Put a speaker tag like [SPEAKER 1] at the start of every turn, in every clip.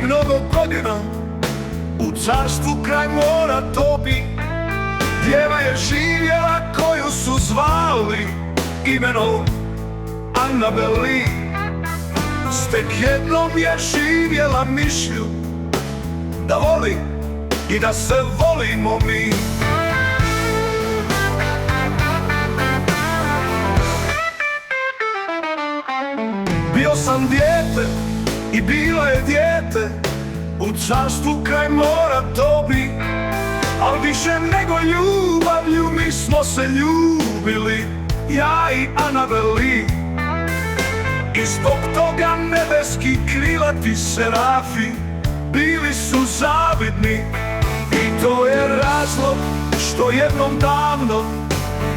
[SPEAKER 1] mnogo godina u carstvu kraj mora topi. Djeva je živjela koju su zvali imenom Annabeli. Tek jednom je živjela mišlju da voli i da se volimo mi. Bio sam dijete i bila je dijete u carstvu kraj mora topi. Al više nego ljubavlju mi smo se ljubili, ja i Annabeli. I zbog toga nebeski krilati serafi bili su zavidni. I to je razlog što jednom davno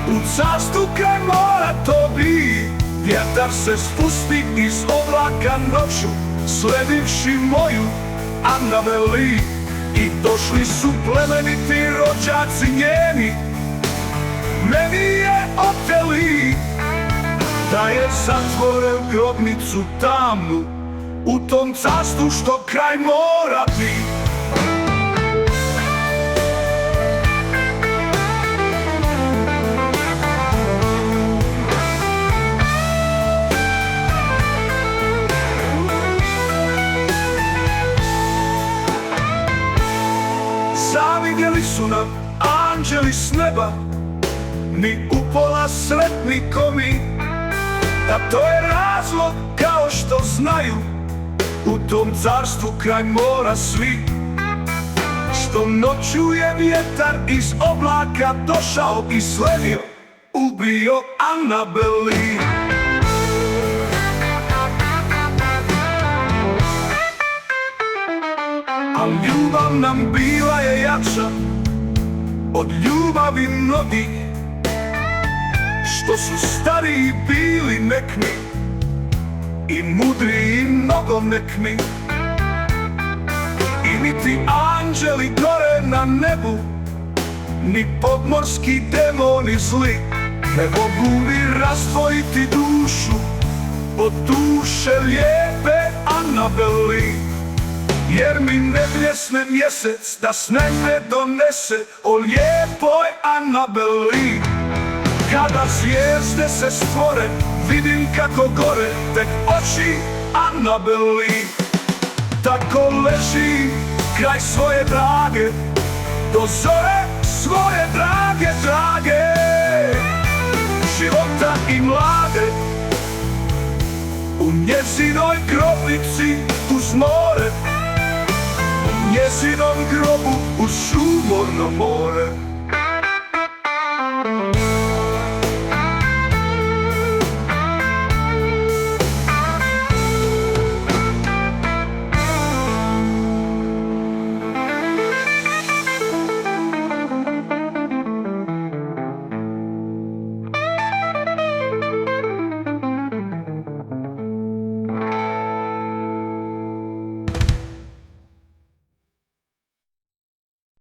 [SPEAKER 1] u carstvu kraj mora topi vjetar se spusti iz oblaka noću, sledivši moju Annabeli. I došli su plemeniti rođaci njeni, meni je oteli da je zatvore u grobnicu tamnu u tom carstvu što kraj mora bi. Zavidjeli su nam anđeli s neba, ni upola sretni ko mi. A to je razlog, kao što znaju u tom carstvu kraj mora svi, što noću je vjetar iz oblaka došao i sledio, ubio Annabeli. A ljubav nam bila je jača od ljubavi mnogih, što su stariji bili nekmi i mudriji mnogo nekmi. I niti anđeli gore na nebu, ni podmorski demoni zli ne mogu mi razdvojiti dušu od duše lijepe Annabeli. Jer mi ne bljesne mjesec da s nebe donese o lijepoj Annabeli. Kada zvijezde se stvore, vidim kako gore tek oči Annabeli. Tako leži kraj svoje drage, do zore svoje drage, života i mlade. U njezinoj grobnici uz more, u njezinom grobu uz šumorno more.